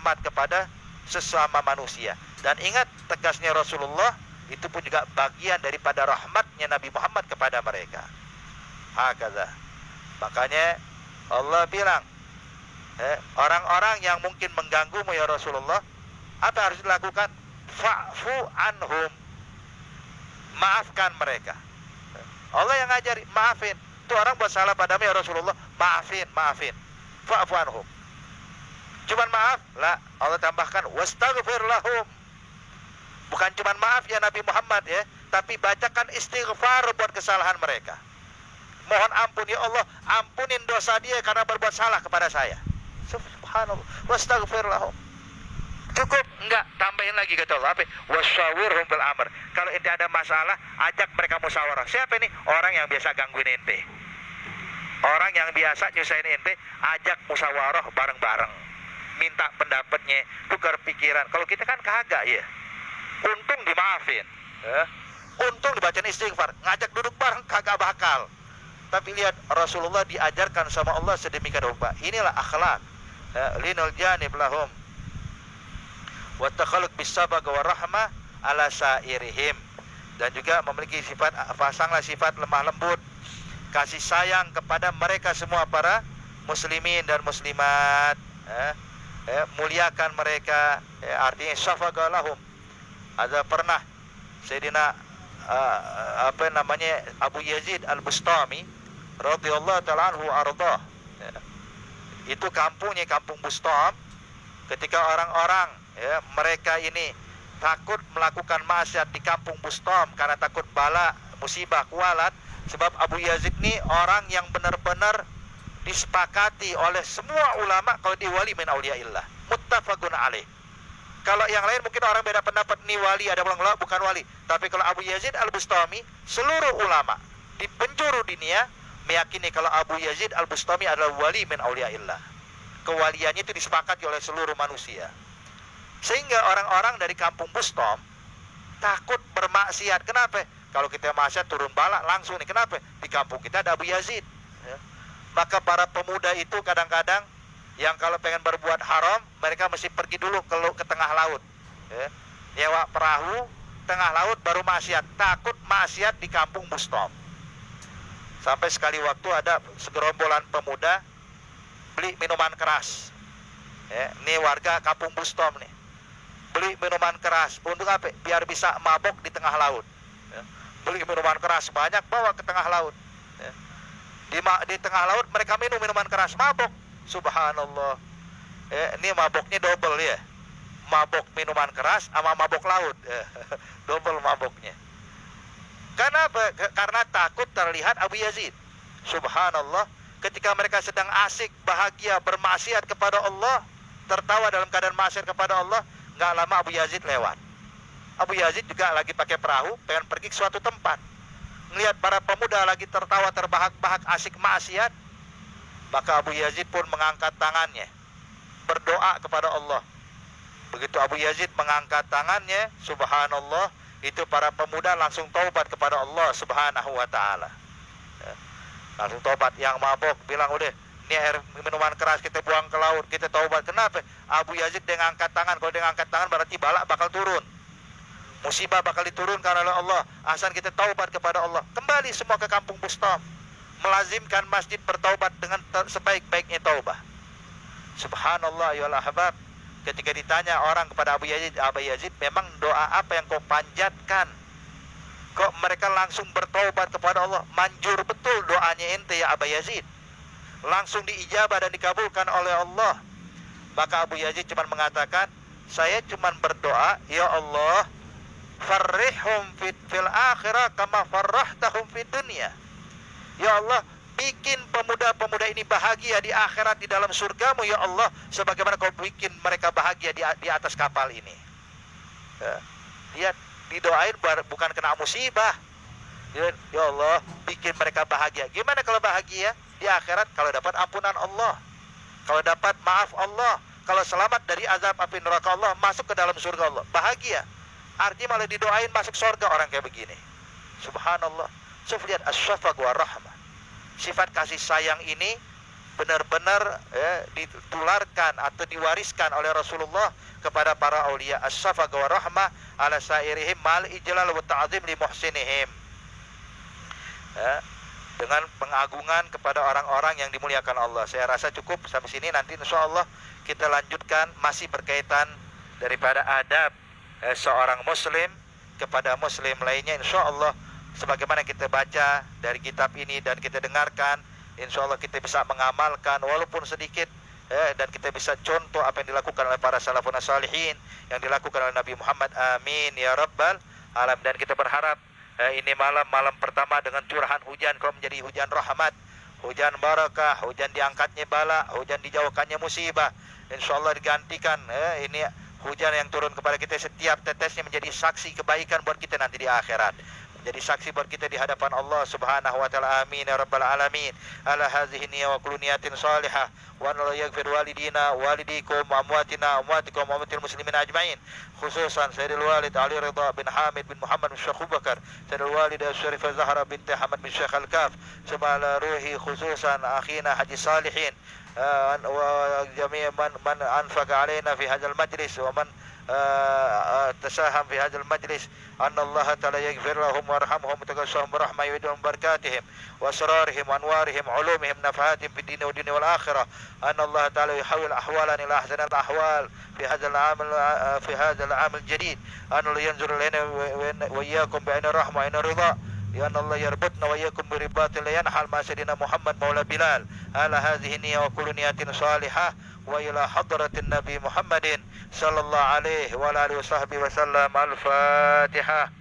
rahmat kepada sesama manusia. Dan ingat, tegasnya Rasulullah itu pun juga bagian daripada rahmatnya Nabi Muhammad kepada mereka. Hakadha. Makanya Allah bilang, orang-orang yang mungkin mengganggumu ya Rasulullah, apa harus dilakukan? Fa'fu anhum, maafkan mereka. Allah yang ngajari, maafin. Itu orang buat salah padamu ya Rasulullah, maafin. Fa'fu anhum. Cuman maaf? La, Allah tambahkan wastaghfir lahum. Bukan cuman maaf ya Nabi Muhammad ya, tapi bacakan istighfar buat kesalahan mereka. Mohon ampun ya Allah, ampunin dosa dia karena berbuat salah kepada saya. Subhanallah. Wastaghfir lahum. Cukup? Enggak, tambahin lagi kata Allah. Apa? Wasyawirhum fil amr. Kalau ente ada masalah, ajak mereka musyawarah. Siapa ini? Orang yang biasa gangguin ente. Orang yang biasa nyusahin ente, ajak musyawarah bareng-bareng. Minta pendapatnya, tukar pikiran. Kalau kita kan kagak ya. Untung dimaafin, untung dibacain istighfar, ngajak duduk bareng kagak bakal. Tapi lihat, Rasulullah diajarkan sama Allah sedemikian rupa. Inilah akhlak linul janib lahum wa takhalluq bisabaq wa rahmah ala sairihim. Dan juga memiliki sifat, pasanglah sifat lemah lembut, kasih sayang kepada mereka semua para muslimin dan muslimat. Muliakan mereka, artinya syafaqah lahum. Ada pernah Sayyidina Abu Yazid Al-Bustami radhiyallahu ta'ala anhu ardah, itu kampungnya, kampung Bustam. Ketika orang-orang mereka ini takut melakukan maksiat di kampung Bustam karena takut bala musibah kualat, sebab Abu Yazid ini orang yang benar-benar disepakati oleh semua ulama kalau dia wali min auliyaillah, muttafaqun alaih. Kalau yang lain mungkin orang beda pendapat, nih wali, ada yang bilang bukan wali. Tapi kalau Abu Yazid Al-Bustami, seluruh ulama di penjuru dunia meyakini kalau Abu Yazid Al-Bustami adalah wali min auliyaillah. Kewaliannya itu disepakati oleh seluruh manusia. Sehingga orang-orang dari kampung Bustam takut bermaksiat. Kenapa? Kalau kita maksiat turun bala langsung nih. Kenapa? Di kampung kita ada Abu Yazid. Maka para pemuda itu kadang-kadang yang kalau pengen berbuat haram, mereka mesti pergi dulu ke tengah laut, nyewa perahu tengah laut baru maksiat. Takut maksiat di kampung Bustam. Sampai sekali waktu ada segerombolan pemuda beli minuman keras. Ini warga kampung Bustam nih, beli minuman keras untuk apa? Biar bisa mabok di tengah laut. Beli minuman keras banyak, bawa ke tengah laut. Di tengah laut mereka minum minuman keras, mabok. Subhanallah. Ini maboknya double ya. Mabok minuman keras sama mabok laut. Double maboknya. Karena takut terlihat Abu Yazid. Subhanallah. Ketika mereka sedang asik, bahagia, bermaksiat kepada Allah, tertawa dalam keadaan maksiat kepada Allah, nggak lama Abu Yazid lewat. Abu Yazid juga lagi pakai perahu, pengen pergi ke suatu tempat. Melihat para pemuda lagi tertawa terbahak-bahak asik maksiat, maka Abu Yazid pun mengangkat tangannya, berdoa kepada Allah. Begitu Abu Yazid mengangkat tangannya, subhanallah, itu para pemuda langsung taubat kepada Allah subhanahu wa ta'ala. Langsung taubat. Yang mabok bilang, udah, ini air minuman keras kita buang ke laut, kita taubat. Kenapa? Abu Yazid dia ngangkat tangan. Kalau dia ngangkat tangan berarti balak bakal turun, musibah bakal diturunkan oleh Allah. Asal kita taubat kepada Allah, kembali semua ke kampung Bustam, melazimkan masjid bertaubat dengan sebaik-baiknya taubah. Subhanallah ya ahbab. Ketika ditanya orang kepada Abu Yazid, memang doa apa yang kau panjatkan? Kok mereka langsung bertaubat kepada Allah? Manjur betul doanya ente ya Abu Yazid, langsung diijabah dan dikabulkan oleh Allah. Maka Abu Yazid cuma mengatakan, saya cuma berdoa, ya Allah, farrihum fil akhirah kama farrahtahum fid dunya. Ya Allah, bikin pemuda-pemuda ini bahagia di akhirat, di dalam surgamu ya Allah, sebagaimana kau bikin mereka bahagia di atas kapal ini. Lihat, didoain bukan kena musibah. Ya Allah, bikin mereka bahagia. Gimana kalau bahagia di akhirat? Kalau dapat ampunan Allah, kalau dapat maaf Allah, kalau selamat dari azab api neraka Allah, masuk ke dalam surga Allah, bahagia. Artinya malah didoain masuk surga orang kayak begini. Subhanallah. Lihat, as-syafaq wa rahmah. Sifat kasih sayang ini benar-benar ditularkan atau diwariskan oleh Rasulullah kepada para aulia as-safaq wa rahmah ala sairihim mal ijlal wa ta'zim li muhsinihim. Dengan pengagungan kepada orang-orang yang dimuliakan Allah. Saya rasa cukup sampai sini, nanti insyaallah kita lanjutkan masih berkaitan daripada adab seorang muslim kepada muslim lainnya, insyaallah sebagaimana kita baca dari kitab ini dan kita dengarkan, insyaallah kita bisa mengamalkan walaupun sedikit, dan kita bisa contoh apa yang dilakukan oleh para salafun salihin, yang dilakukan oleh Nabi Muhammad. Amin ya rabbal alamin. Dan kita berharap ini malam pertama dengan curahan hujan kalau menjadi hujan rahmat, hujan barakah, hujan diangkatnya bala, hujan dijauhkannya musibah. Insyaallah digantikan ini hujan yang turun kepada kita, setiap tetesnya menjadi saksi kebaikan buat kita nanti di akhirat, menjadi saksi buat kita di hadapan Allah Subhanahu wa taala. Amin ya rabbal alamin. Ala hadhihi niyya wa kullu niyatin salihah wa la yaghfir walidina walidikum wa amwatina amwatikum wa amwatil muslimin ajmain, khususan Sayyidul Walid Ali Ridha bin Hamid bin Muhammad bin Syekh Abu Bakar, Sayyidul Walidah Syarifah Zahra binti Hamad bin Syekh Al-Kaf, semala ruhi khususan akhina Haji Salihin wa jami' man anfaqa alaina fi hadzal majlis wa man تساهم في هذا المجلس أن الله تعالى يغفر لهم ويرحمهم ويتغشاهم برحمة ويدهم بركاتهم وأسرارهم وأنوارهم علومهم نفعاتهم في الدين والدنيا والآخرة، أن الله تعالى يحول أحوالنا إلى أحسن الأحوال في هذا العام الجديد، أن الله ينظر إلينا وإياكم بعين الرحمة وعين الرضا، لأن الله يربطنا وإياكم برباط لا ينحل مع سيدنا محمد مولى بلال. على هذه النية وكل نية صالحة وإلى حضرة النبي محمد صلى الله عليه وعلى آله وصحبه وسلم. الفاتحة.